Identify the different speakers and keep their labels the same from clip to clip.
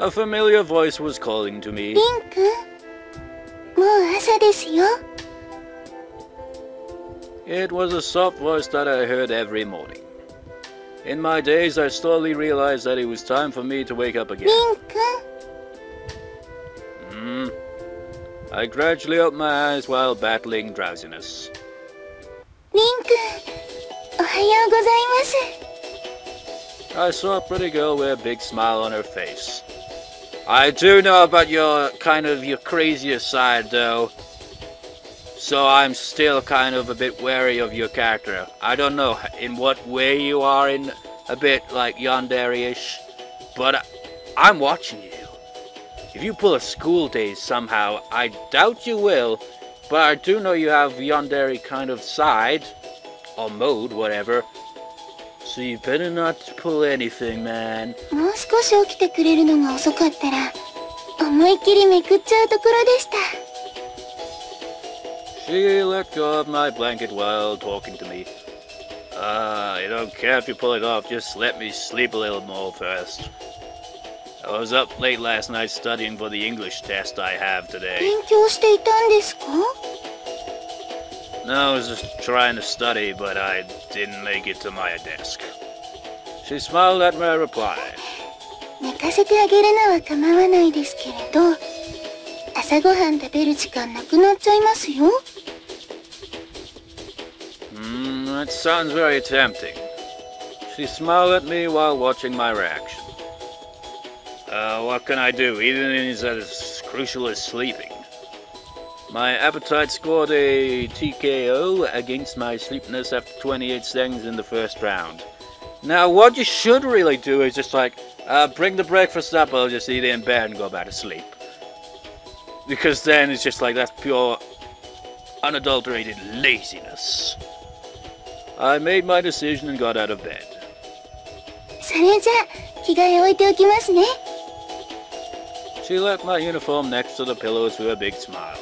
Speaker 1: A familiar voice was calling to me.
Speaker 2: リン君、もう朝ですよ。
Speaker 1: It was a soft voice that I heard every morning. In my days, I slowly realized that it was time for me to wake up again.
Speaker 2: リン君。
Speaker 1: I gradually opened my eyes while battling drowsiness.
Speaker 2: リン君、おはようございます。
Speaker 1: I saw a pretty girl with a big smile on her face. I do know about your crazier side, though. So I'm still kind of a bit wary of your character. I don't know in what way you are in a bit like yandere-ish, but I'm watching you. If you pull a school days somehow, I doubt you will, but I do know you have yandere kind of side, or mode, whatever. So you better not pull anything, man.
Speaker 2: もう少し起きてくれるのが遅かったら、思いっきりめくっちゃうところでした。
Speaker 1: She let go of my blanket while talking to me. I don't care if you pull it off, just let me sleep a little more first. I was up late last night studying for the English test I have today.
Speaker 2: 勉強していたんですか？
Speaker 1: No, I was just trying to study, but I didn't make it to my desk. She smiled at my reply.
Speaker 2: 寝かせてあげるのは構わないですけれど、朝ごはん食べる時間なくなっちゃいますよ。
Speaker 1: That sounds very tempting. She smiled at me while watching my reaction. What can I do? Eating is as crucial as sleeping. My appetite scored a TKO against my sleepiness after 28 seconds in the first round. Now, what you should really do is just like, bring the breakfast up, I'll just eat it in bed and go back to sleep. Because then it's just like, that's pure, unadulterated laziness. I made my decision and got out of bed.
Speaker 2: それじゃあ、着替え置いておきますね。
Speaker 1: She left my uniform next to the pillows with a big smile.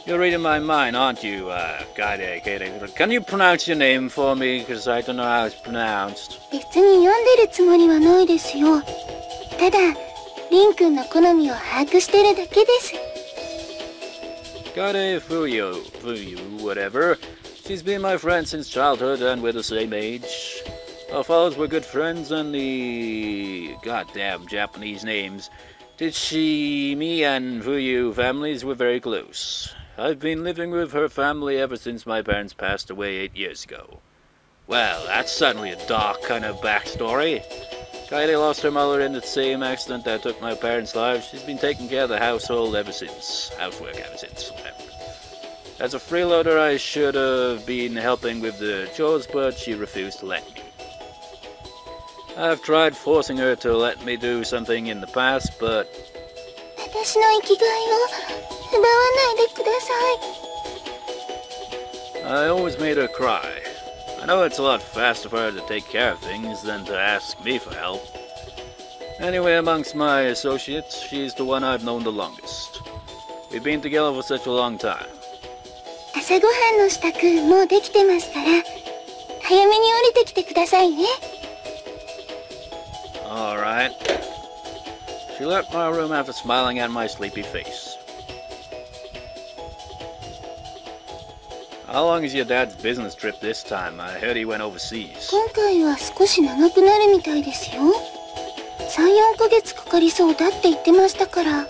Speaker 1: You're reading my mind, aren't you, Kaede? Can you pronounce your name for me? Because I don't know how it's pronounced.
Speaker 2: 別に読んでるつもりはないですよ。ただ、リン君の好みを把握してるだけです。
Speaker 1: Kaede Fuyu, whatever. She's been my friend since childhood and we're the same age. Our fathers were good friends and the goddamn Japanese names. Me and Fuyu families were very close. I've been living with her family ever since my parents passed away 8 years ago. Well, that's certainly a dark kind of backstory. Kaede lost her mother in the same accident that took my parents' lives. She's been taking care of the household ever since. Housework ever since, whatever. As a freeloader, I should have been helping with the chores, but she refused to let me. I've tried forcing her to let me do something in the past, but...
Speaker 2: 私の生きがいを奪わないでください。
Speaker 1: I always made her cry. I know it's a lot faster for her to take care of things than to ask me for help. Anyway, amongst my associates, she's the one I've known the longest. We've been together for such a long time.
Speaker 2: 朝ごはんの支度もうできてますから、早めに降りてきてくださいね。
Speaker 1: Alright. She left my room after smiling at my sleepy face. How long is your dad's business trip this time? I heard he went overseas.
Speaker 2: 今回は少し長くなるみたいですよ。3、4ヶ月かかりそうだって言ってましたから。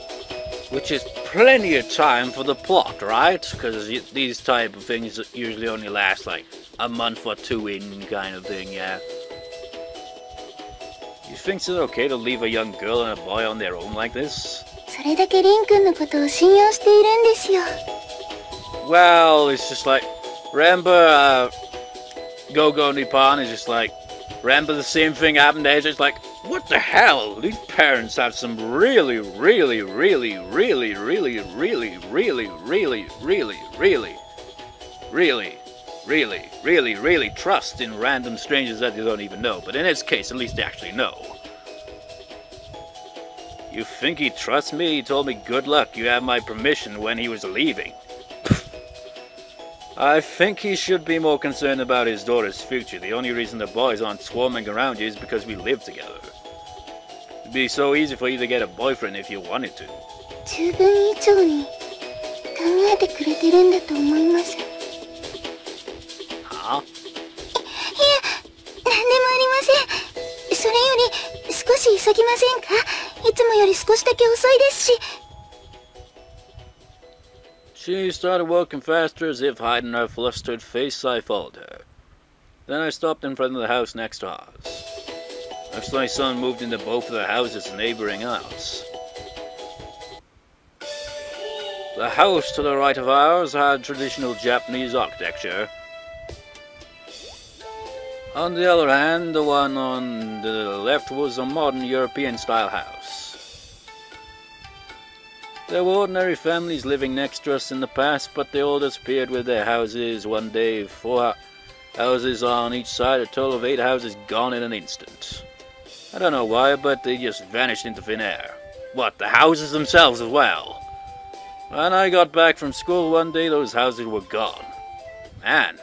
Speaker 1: Which is plenty of time for the plot, right? Because these type of things usually only last like a month or two in kind of thing, yeah. You think it's okay to leave a young girl and a boy on their own like this?
Speaker 2: それだけリン君のことを信用しているんですよ。
Speaker 1: Well, it's just like, remember, Go-Go Nippon is just like, remember the same thing happened there? It's just like, what the hell? These parents have some really trust in random strangers that they don't even know. But in this case, at least they actually know. You think he trusts me? He told me good luck, you have my permission when he was leaving. I think he should be more concerned about his daughter's future. The only reason the boys aren't swarming around you is because we live together. It'd be so easy for you to get a boyfriend if you wanted to.
Speaker 2: 十分以上に考えてくれてるんだと思います。いえ、
Speaker 1: Huh?
Speaker 2: なんでもありません。それより少し急ぎませんか？いつもより少しだけ遅いですし。
Speaker 1: She started walking faster as if hiding her flustered face. I followed her. Then I stopped in front of the house next to ours. My son moved into both of the houses neighboring us. The house to the right of ours had traditional Japanese architecture. On the other hand, the one on the left was a modern European-style house. There were ordinary families living next to us in the past, but they all disappeared with their houses one day. 4 houses on each side, a total of 8 houses gone in an instant. I don't know why, but they just vanished into thin air. What, the houses themselves as well? When I got back from school one day, those houses were gone. Man,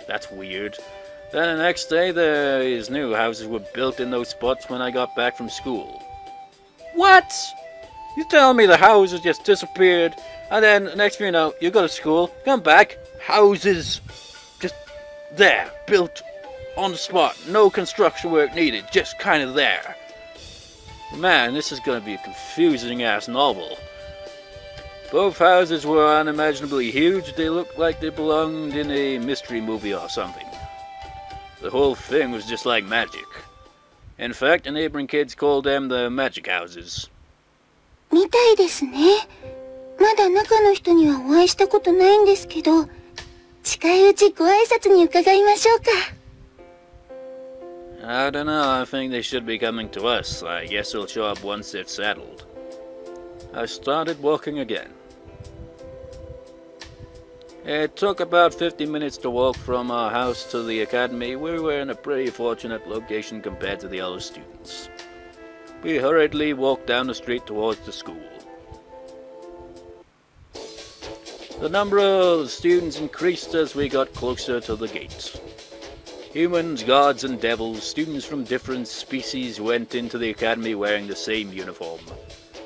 Speaker 1: that's weird. Then the next day, these new houses were built in those spots when I got back from school. What? You tell me the houses just disappeared, and then next thing you know, you go to school, come back, houses just there, built on the spot, no construction work needed, just kind of there. Man, this is going to be a confusing ass novel. Both houses were unimaginably huge. They looked like they belonged in a mystery movie or something. The whole thing was just like magic. In fact, the neighboring kids called them the magic houses.
Speaker 2: みたいですね。まだ中の人にはお会いしたことないんですけど、近いうちご挨拶に伺いましょうか。
Speaker 1: I don't know, I think they should be coming to us. I guess they'll show up once they're settled. I started walking again. It took about 50 minutes to walk from our house to the academy. We were in a pretty fortunate location compared to the other students. We hurriedly walked down the street towards the school. The number of students increased as we got closer to the gate. Humans, gods, and devils, students from different species went into the academy wearing the same uniform.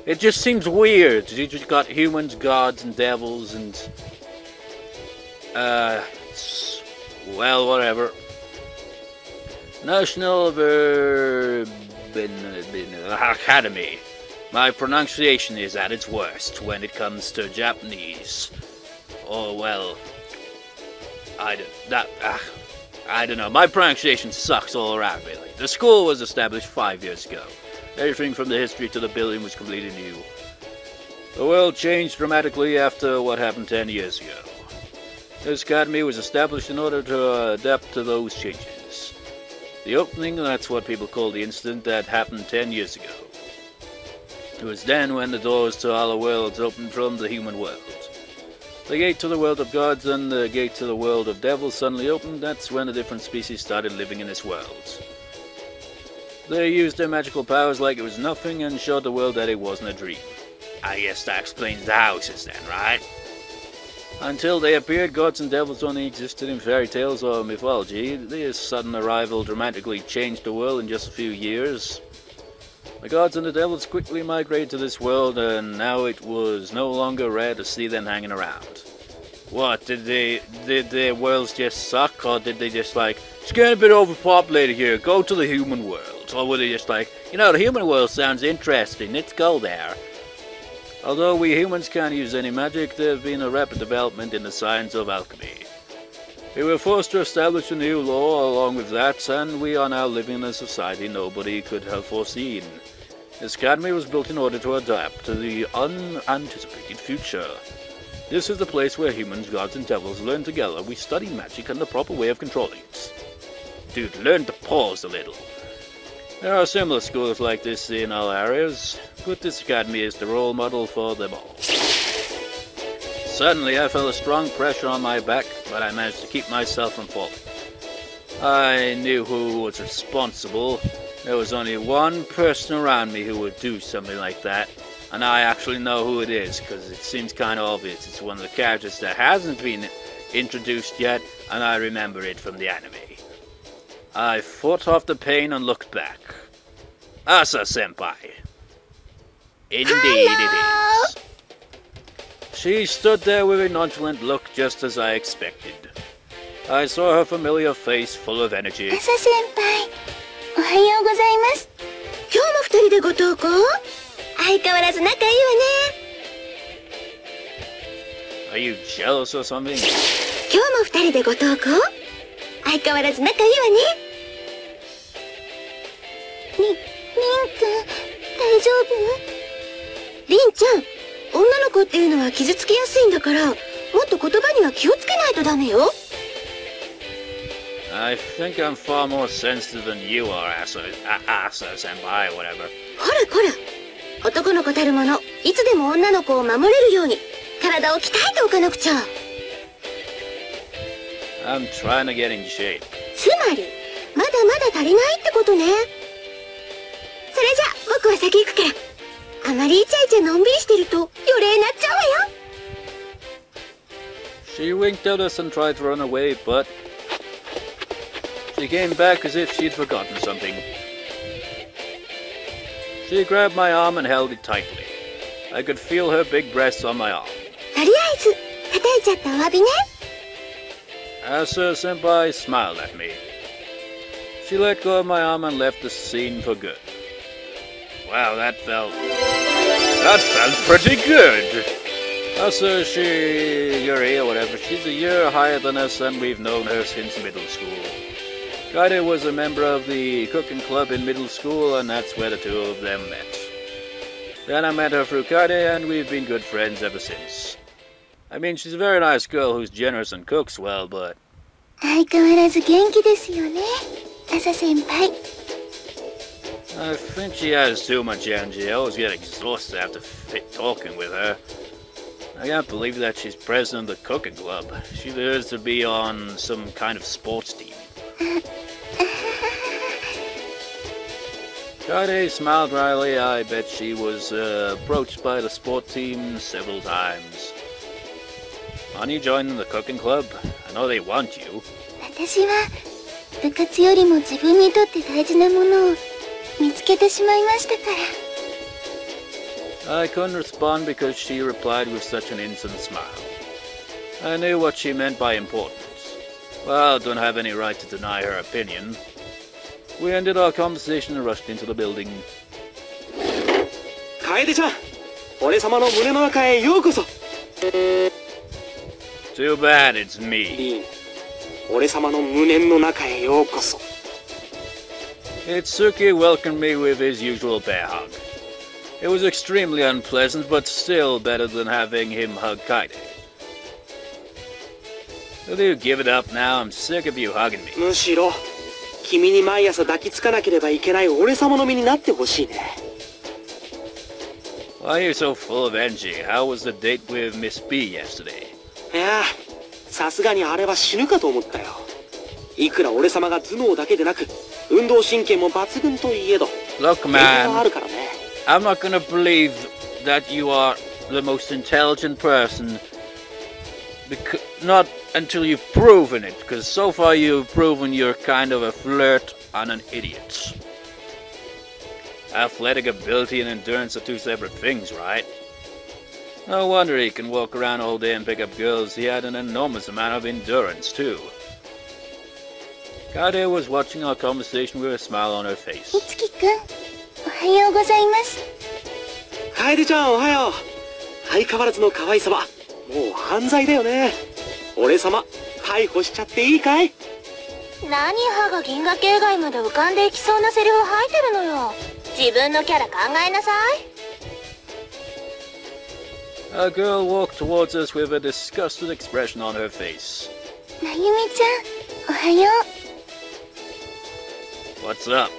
Speaker 1: It just seems weird. You just got humans, gods, and devils, and... well, whatever. National Academy. My pronunciation is at its worst when it comes to Japanese. Or, well... I don't know. My pronunciation sucks all around, really. The school was established 5 years ago. Everything from the history to the building was completely new. The world changed dramatically after what happened 10 years ago. This academy was established in order to adapt to those changes. The opening, that's what people call the incident that happened 10 years ago. It was then when the doors to other worlds opened from the human world. The gate to the world of gods and the gate to the world of devils suddenly opened. That's when the different species started living in this world. They used their magical powers like it was nothing and showed the world that it wasn't a dream. I guess that explains the houses then, right? Until they appeared, gods and devils only existed in fairy tales or mythology. This sudden arrival dramatically changed the world in just a few years. The gods and the devils quickly migrated to this world, and now it was no longer rare to see them hanging around. What, did their worlds just suck, or did they just like, it's getting a bit overpopulated here, go to the human world? Or were they just like, you know, the human world sounds interesting, let's go there. Although we humans can't use any magic, there has been a rapid development in the science of alchemy. We were forced to establish a new law along with that, and we are now living in a society nobody could have foreseen. This academy was built in order to adapt to the unanticipated future. This is the place where humans, gods, and devils learn together. We study magic and the proper way of controlling it. Dude, learn to pause a little. There are similar schools like this in all areas, but this academy is the role model for them all. Suddenly I felt a strong pressure on my back, but I managed to keep myself from falling. I knew who was responsible. There was only one person around me who would do something like that, and I actually know who it is, because it seems kind of obvious. It's one of the characters that hasn't been introduced yet, and I remember it from the anime. I fought off the pain and looked back. Asa-senpai. Indeed it is. She stood there with a nonchalant look just as I expected. I saw her familiar face full of energy.
Speaker 2: 朝先輩、おはようございます。今日も二人でご登校？相変わらず仲いいわね。
Speaker 1: Are you jealous or something?
Speaker 2: 今日も二人でご登校？相変わらず仲いいわね。りんくん、大丈夫？りんちゃん、女の子っていうのは傷つきやすいんだから、もっと言葉には気をつけないとダメよ。
Speaker 1: I think I'm far more sensitive than you are, Asa-senpai, whatever.
Speaker 2: ほらほら、男の子たるもの、いつでも女の子を守れるように体を鍛えておかなくちゃ。
Speaker 1: I'm trying to get in shape.
Speaker 2: つまり、まだまだ足りないってことね。それじゃあ、僕は先行くから。あまりイチャイチャのんびりしてると、よれになっちゃうわよ。
Speaker 1: She winked at us and tried to run away, but she came back as if she'd forgotten something. She grabbed my arm and held it tightly. I could feel her big breasts on my arm.
Speaker 2: とりあえず、叩いちゃったお詫びね。
Speaker 1: Asa-senpai smiled at me. She let go of my arm and left the scene for good. Wow, that felt pretty good. Asa Shiguri or whatever, she's a year higher than us and we've known her since middle school. Kaide was a member of the cooking club in middle school and that's where the two of them met. Then I met her through Kaide and we've been good friends ever since. I mean, she's a very nice girl who's generous and cooks well, but...
Speaker 2: 相変わらず元気ですよね、朝先輩。
Speaker 1: I think she has too much energy. I always get exhausted after talking with her. I can't believe that she's president of the cooking club. She deserves to be on some kind of sports team. Kaide smiled wryly. I bet she was approached by the sport team several times. Aren't you joining the cooking club? I know they want you.
Speaker 2: 私は部活よりも自分にとって大事なものを見つけてしまいましたから。
Speaker 1: I couldn't respond because she replied with such an innocent smile. I knew what she meant by importance. Well, I don't have any right to deny her opinion. We ended our conversation and rushed into the building.
Speaker 3: 楓ちゃん、俺様の胸の中へようこそ。
Speaker 1: Too bad it's me.
Speaker 3: 俺様の胸の中へようこそ。
Speaker 1: Itsuki welcomed me with his usual bear hug. It was extremely unpleasant, but still better than having him hug Kaide. Will you give it up now? I'm sick of you hugging me.
Speaker 3: むしろ、君に毎朝抱きつかなければいけない俺様の身になってほしいね。
Speaker 1: Why are you so full of energy? How was the date with Miss B yesterday?
Speaker 3: いや、さすがにあれは死ぬかと思ったよ。いくら俺様が頭脳だけでなく、運動神経も抜群といえど、
Speaker 1: Look,
Speaker 3: 限界
Speaker 1: man,
Speaker 3: はあるからね。
Speaker 1: I'm not gonna believe that you are the most intelligent person. Not until you've proven it, because so far you've proven you're kind of a flirt and an idiot. Athletic ability and endurance are two separate things, right? No wonder he can walk around all day and pick up girls. He had an enormous amount of endurance, too. Kaide was watching our conversation with a smile on her face.
Speaker 2: いつきくん、おはようございます。
Speaker 3: 楓ちゃんおはよう。相変わらずの可愛さはもう犯罪だよね。俺様逮捕しちゃっていいかい？
Speaker 2: 何歯が銀河系外まで浮かんでいきそうなセリフ吐いてるのよ。自分のキャラ考えなさい。
Speaker 1: A girl walked towards us with a disgusted expression on her face.
Speaker 2: なゆみちゃん、おはよう。
Speaker 1: What's up?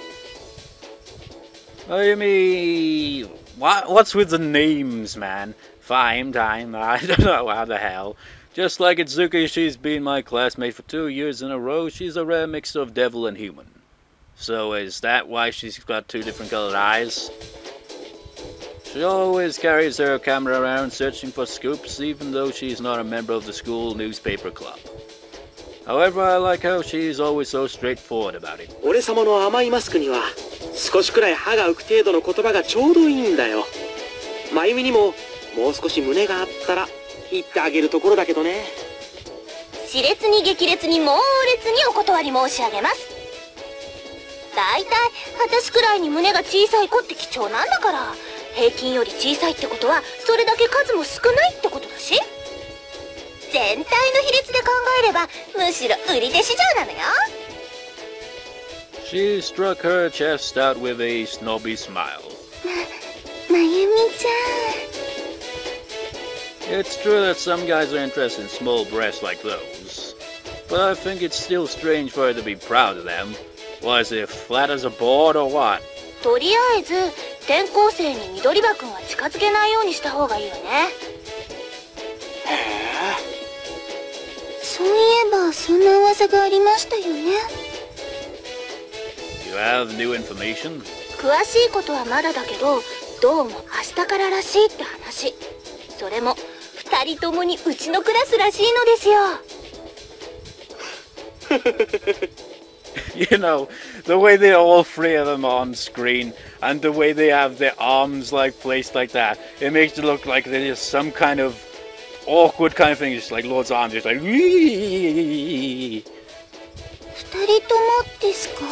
Speaker 1: Ayumi... What's with the names, man? Time, I don't know how the hell. Just like Itsuki, she's been my classmate for 2 years in a row. She's a rare mix of devil and human. So is that why she's got 2 different colored eyes? She always carries her camera around searching for scoops, even though she's not a member of the school newspaper club. However, I like how she's always so straightforward about it.
Speaker 3: 俺様の甘いマスクには少しくらい歯が浮く程度の言葉がちょうどいいんだよ。まゆみにももう少し胸があったら言ってあげるところだけどね。
Speaker 2: 熾烈に激烈に猛烈にお断り申し上げます。だいたい私くらいに胸が小さい子って貴重なんだから、平均より小さいってことはそれだけ数も少ないってことだし、全体の比率で考えればむしろ売り手市場なのよ。
Speaker 1: She struck her chest out with a snobby smile.
Speaker 2: まゆみちゃん。
Speaker 1: It's true that some guys are interested in small breasts like those, but I think it's still strange for her to be proud of them. Was it flat as a board or what?
Speaker 2: とりあえず転校生に緑葉くんは近づけないようにした方がいいよね。
Speaker 3: へえ。
Speaker 2: そういえばそんな噂がありましたよね。
Speaker 1: You have new information?
Speaker 2: 詳しいことはまだだけど、どうも明日かららしいって話。それも2人ともにうちのクラスらしいのですよ。
Speaker 1: You know, the way they all three of them on screen, and the way they have their arms like placed like that, it makes it look like they're just some kind of awkward kind of thing, just like Lord's arms, just like.
Speaker 2: 2人ともですか？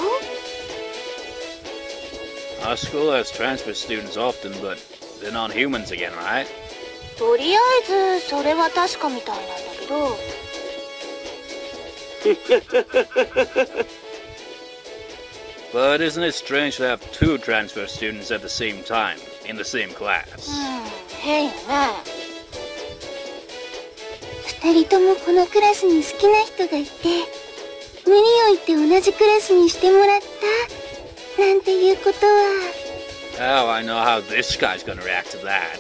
Speaker 1: Our school has transfer students often, but they're not humans again, right?
Speaker 2: とりあえずそれは確かみたいなんだけど。
Speaker 1: But isn't it strange to have two transfer students at the same time, in the same class?
Speaker 2: 変よね。2人ともこのクラスに好きな人がいて、無理を言って同じクラスにしてもらったなんていうことは。
Speaker 1: Oh, I know how this guy's gonna react to that.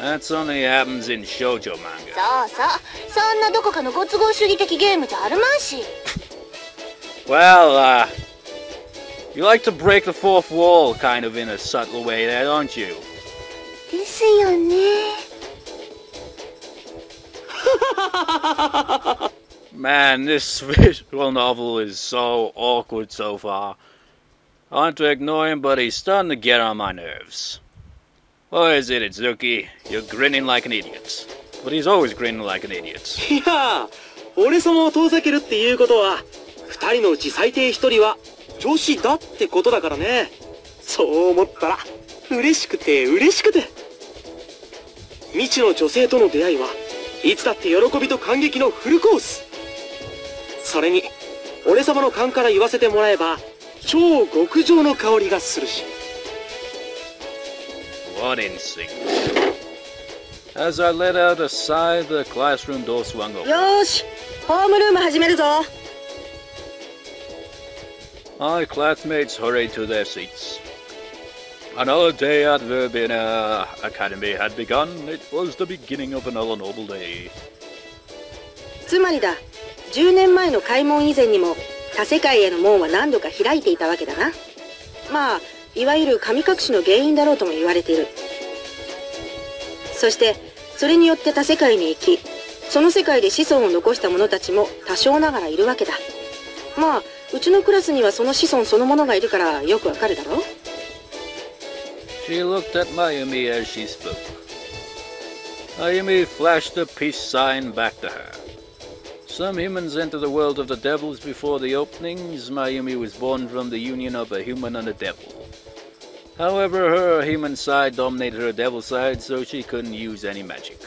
Speaker 1: That's only happens in shoujo manga.
Speaker 2: そうそう、そんなどこかのご都合主義的ゲームじゃあるまいし。
Speaker 1: Well, you like to break the fourth wall kind of in a subtle way there, don't you?
Speaker 2: ですよね。
Speaker 1: Man, this visual novel is so awkward so far. I want to ignore him, but he's starting to get on my nerves. What is it, Itsuki? You're grinning like an idiot. But he's always grinning like an idiot.
Speaker 3: いやー、俺様を遠ざけるっていうことは、2人のうち最低1人は女子だってことだからね。そう思ったら嬉しくて嬉しくて。未知の女性との出会いはいつだって喜びと感激のフルコース。それに俺様の勘から言わせてもらえば超極上の香りがするし。
Speaker 1: What instinct. As I let out a sigh, the classroom door swung open.
Speaker 4: よーし、ホームルーム始めるぞ。
Speaker 1: My classmates hurried to their seats. Another day at the Verbena Academy had begun. It was the beginning of another noble day.
Speaker 4: つまりだ、10年前の開門以前にも他世界への門は何度か開いていたわけだな。まあ、いわゆる神隠しの原因だろうとも言われている。そしてそれによって他世界に行き、その世界で子孫を残した者たちも多少ながらいるわけだ。まあ、うちのクラスにはその子孫そのものがいるからよくわかるだろう。
Speaker 1: She looked at Mayumi as she spoke. Mayumi flashed a peace sign back to her. Some humans enter the world of the devils before the openings. Mayumi was born from the union of a human and a devil. However, her human side dominated her devil side, so she couldn't use any magic.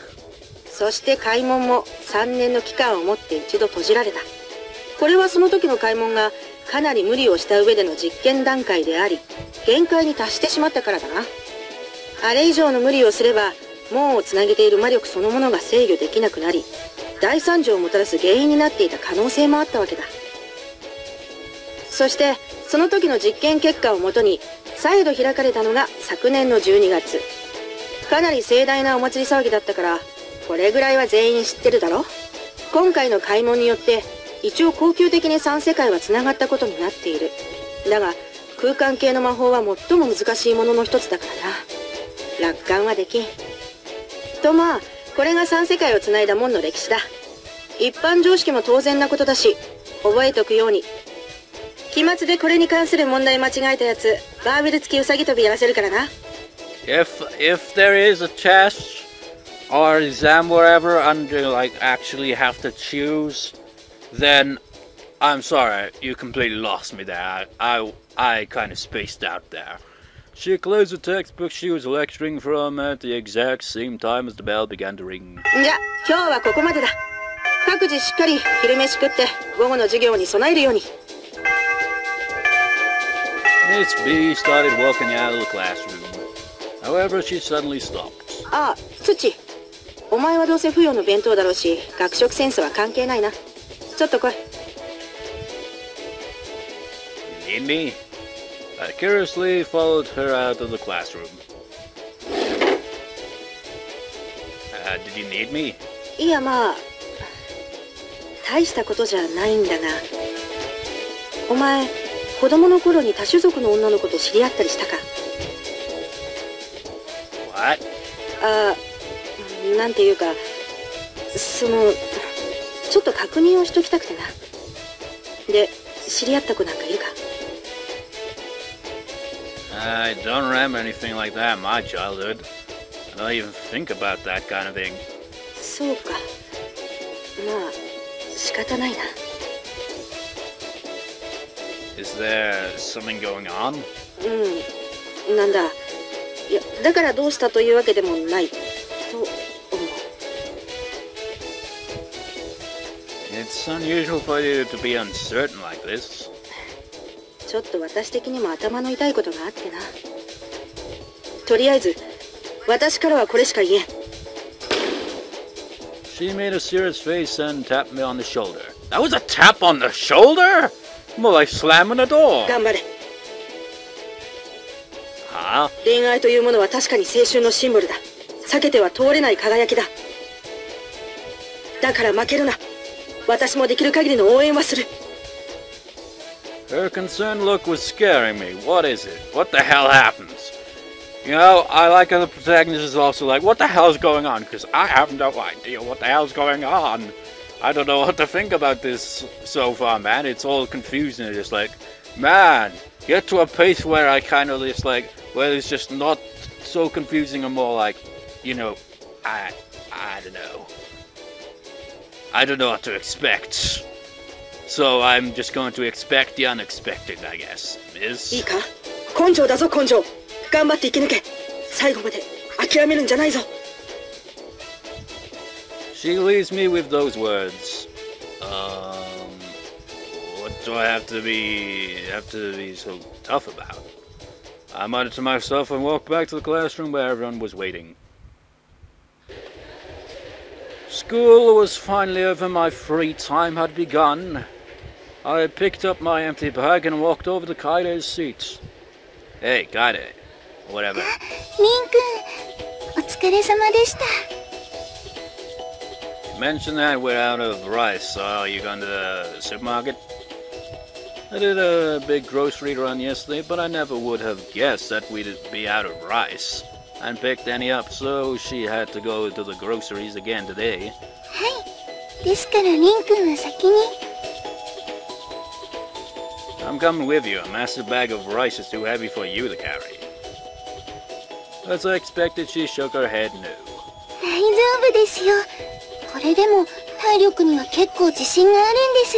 Speaker 4: そして開門も3年の期間をもって一度閉じられた。これはその時の開門がかなり無理をした上での実験段階であり、限界に達してしまったからだな。あれ以上の無理をすれば、門をつなげている魔力そのものが制御できなくなり、大惨事をもたらす原因になっていた可能性もあったわけだ。そしてその時の実験結果をもとに再度開かれたのが昨年の12月。かなり盛大なお祭り騒ぎだったから、これぐらいは全員知ってるだろ。今回の開門によって一応恒久的に3世界はつながったことになっている。だが空間系の魔法は最も難しいものの一つだからな。楽観はできん。とまあ、これが3世界をつないだ門の歴史だ。一般常識も当然なことだし、覚えておくように。期末でこれに関する問題間違えたやつ、バーベル付きうさぎ跳びやらせるからな。
Speaker 1: If there is a test or exam wherever and you like actually have to choose, then I'm sorry, you completely lost me there. I kind of spaced out there. She closed the textbook she was lecturing from at the exact same time as the bell began to ring.
Speaker 4: じゃ、今日はここまでだ。各自しっかり昼飯食って午後の授業に備えるように。
Speaker 1: Miss B started walking out of the classroom. However, she suddenly stopped.
Speaker 4: ああ、ツッチ。お前はどうせ不要の弁当だろうし、学食センスは関係ないな。ちょっと来い。
Speaker 1: You need me? I curiously followed her out of the classroom. Did you need me?
Speaker 4: いやまあ、大したことじゃないんだが、お前、子供の頃に多種族の女の子と知り合ったりしたか？
Speaker 1: What?
Speaker 4: ああ、なんていうか、ちょっと確認をしときたくてな。で、知り合った子なんかいるか？
Speaker 1: I don't remember anything like that in my childhood. I don't even think about that kind of thing.
Speaker 4: そうか。まあ、仕方ないな。
Speaker 1: Is there something going on?
Speaker 4: うん、なんだ。いや、だからどうしたというわけでもないと思う。
Speaker 1: It's unusual for you to be uncertain like this.
Speaker 4: ちょっと私的にも頭の痛いことがあってな。とりあえず、私からはこれしか言えん。
Speaker 1: She made a serious face and tapped me on the shoulder. That was a tap on the shoulder? More like slamming a door.
Speaker 4: 頑張れ。
Speaker 1: Huh?
Speaker 4: 恋愛というものは確かに青春のシンボルだ。避けては通れない輝きだ。だから負けるな。私もできる限りの応援はする。
Speaker 1: Her concerned look was scaring me. What is it? What the hell happens? You know, I like how the protagonist is also like, what the hell is going on? Because I have no idea what the hell's going on. I don't know what to think about this so far, man. It's all confusing. It's just like, man, get to a pace where I kind of just like, where it's just not so confusing and more like, you know, I don't know. I don't know what to expect. So I'm just going to expect the unexpected, I guess. Miss?
Speaker 4: いいか？根性だぞ根性。頑張って生き抜け。最後まで諦めるんじゃないぞ。
Speaker 1: She leaves me with those words. What do I have to be so tough about? I muttered to myself and walked back to the classroom where everyone was waiting. School was finally over. My free time had begun. I picked up my empty bag and walked over to Kaide's seat. Hey, Kaide. Whatever.
Speaker 2: リン君、お疲れ様でした。
Speaker 1: You mentioned that we're out of rice, so are you going to the supermarket? I did a big grocery run yesterday, but I never would have guessed that we'd be out of rice. And picked any up, so she had to go to the groceries again today.
Speaker 2: はい。ですからリン君は先に。
Speaker 1: I'm coming with you. A massive bag of rice is too heavy for you to carry. As I expected, she shook her head no.
Speaker 2: 大丈夫ですよ。これでも体力には結構自信があるんで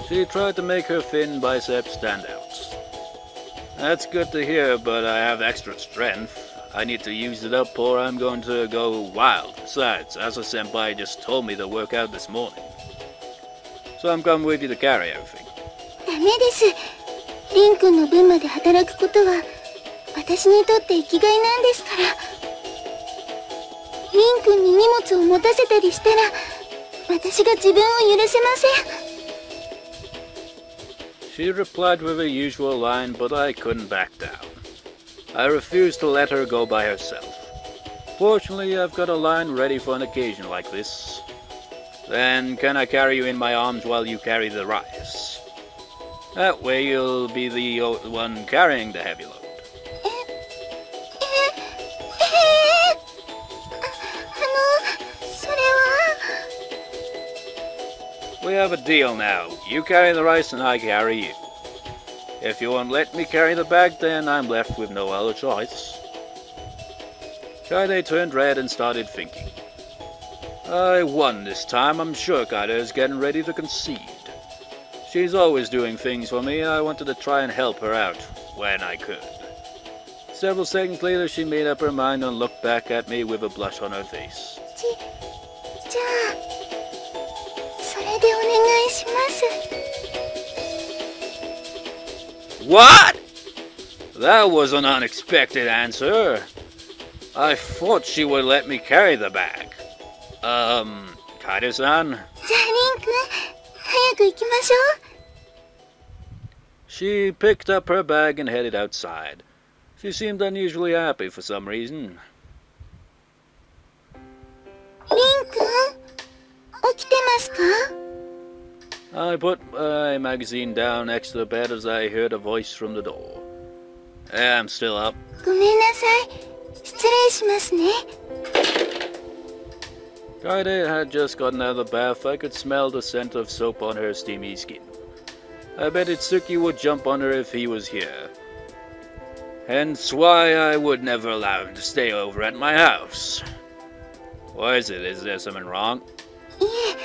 Speaker 2: す。
Speaker 1: She tried to make her thin biceps stand out. That's good to hear, but I have extra strength. I need to use it up or I'm going to go wild. Besides, Asa Senpai just told me to work out this morning. So I'm coming with you to carry everything.
Speaker 2: ダメです。リン君の分まで働くことは私にとって生きがいなんですから。リン君に荷物を持たせたりしたら私が自分を許せません。
Speaker 1: She replied with her usual line, but I couldn't back down. I refused to let her go by herself. Fortunately, I've got a line ready for an occasion like this. Then, can I carry you in my arms while you carry the rice? That way you'll be the one carrying the heavy load.
Speaker 2: それは。
Speaker 1: We have a deal now. You carry the rice and I carry you. If you won't let me carry the bag, then I'm left with no other choice. Kaede turned red and started thinking. I won this time. I'm sure Kaede is getting ready to concede. She's always doing things for me. I wanted to try and help her out when I could. Several seconds later, she made up her mind and looked back at me with a blush on her face.
Speaker 2: じゃあ、それでお願いします。
Speaker 1: What? That was an unexpected answer. I thought she would let me carry the bag. Kaede-san?
Speaker 2: じゃあ、リン君、早く行きましょう。
Speaker 1: She picked up her bag and headed outside. She seemed unusually happy for some reason.
Speaker 2: リン君、起きてますか？
Speaker 1: I put my magazine down next to the bed as I heard a voice from the door. I'm still up.
Speaker 2: ごめんなさい。失礼しますね。
Speaker 1: Kaede had just gotten out of the bath. I could smell the scent of soap on her steamy skin. I bet Itsuki would jump on her if he was here. Hence why I would never allow him to stay over at my house. Why is it? Is there something wrong?
Speaker 2: いえ、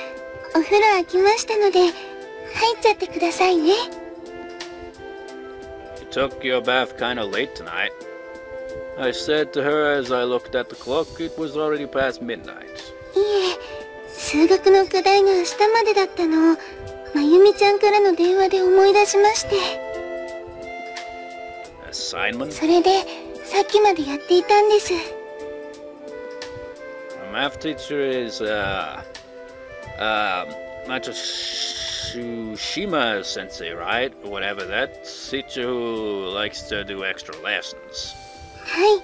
Speaker 2: お風呂空きましたので、入っちゃってくださいね。
Speaker 1: You took your bath kinda late tonight. I said to her as I looked at the clock. It was already past midnight.
Speaker 2: いえ、数学の課題が明日までだったのを、まゆみちゃんからの電話で思い出しまして。
Speaker 1: Assignment?
Speaker 2: それで、さっきまでやっていたんです。
Speaker 1: My math teacher is, Matsushima sensei, right? Or whatever, that teacher who likes to do extra lessons.
Speaker 2: はい。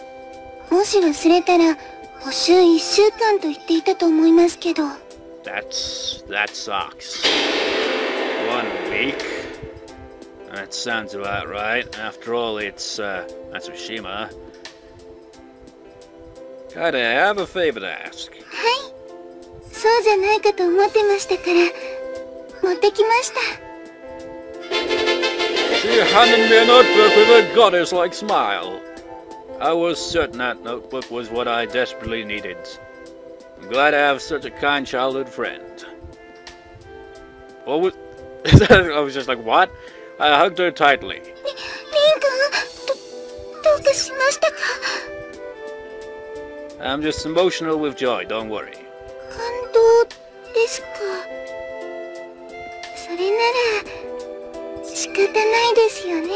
Speaker 2: もし忘れたら、補習1週間と言っていたと思いますけど。
Speaker 1: That sucks. 1 week? That sounds about right. After all, it's, Matsushima. Kaede, I have a favor to ask.
Speaker 2: はい。そうじゃないかと思ってましたから、持ってきました。
Speaker 1: She handed me a notebook with a goddess-like smile. I was certain that notebook was what I desperately needed. I'm glad I have such a kind childhood friend. What was... I was just like, what? I hugged her tightly.
Speaker 2: リン君、どうかしましたか？
Speaker 1: I'm just emotional with joy, don't worry.
Speaker 2: 感動ですか？それなら、仕方ないですよね。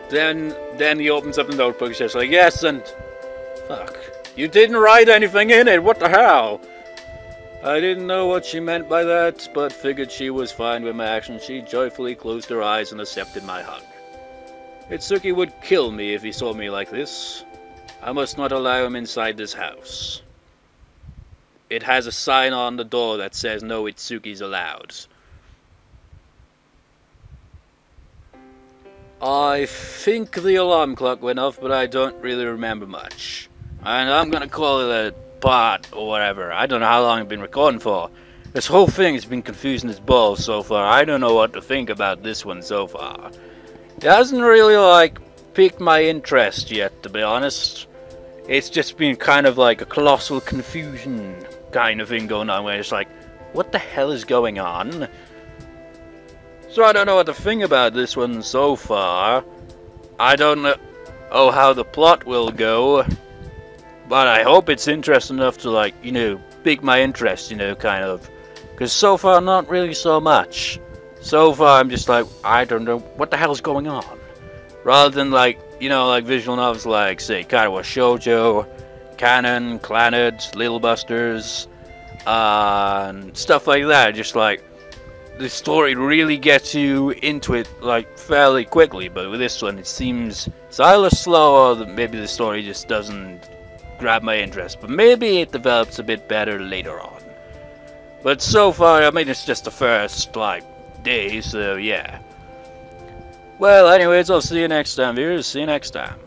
Speaker 1: Then he opens up the notebook and says like, yes, and... Fuck. You didn't write anything in it, what the hell? I didn't know what she meant by that, but figured she was fine with my actions. She joyfully closed her eyes and accepted my hug. Itsuki would kill me if he saw me like this. I must not allow him inside this house. It has a sign on the door that says no Itsuki's allowed. I think the alarm clock went off, but I don't really remember much. And I'm gonna call it a part or whatever. I don't know how long I've been recording for. This whole thing has been confusing as balls so far. I don't know what to think about this one so far. It hasn't really, like, piqued my interest yet, to be honest. It's just been kind of like a colossal confusion kind of thing going on, where it's like, what the hell is going on? So I don't know what to think about this one so far. I don't know how the plot will go. But I hope it's interesting enough to, like, you know, pique my interest, you know, kind of. Because so far, not really so much. So far, I'm just like, I don't know what the hell's going on. Rather than, like, you know, like visual novels like, say, Karawa Shoujo, Canon, Clannad, Little Busters, and stuff like that. Just like, the story really gets you into it, like, fairly quickly. But with this one, it seems it's either slow or maybe the story just doesn't grab my interest. But maybe it develops a bit better later on. But so far, I mean, it's just the first, like, day, so yeah. Well, anyways, I'll see you next time, viewers. See you next time.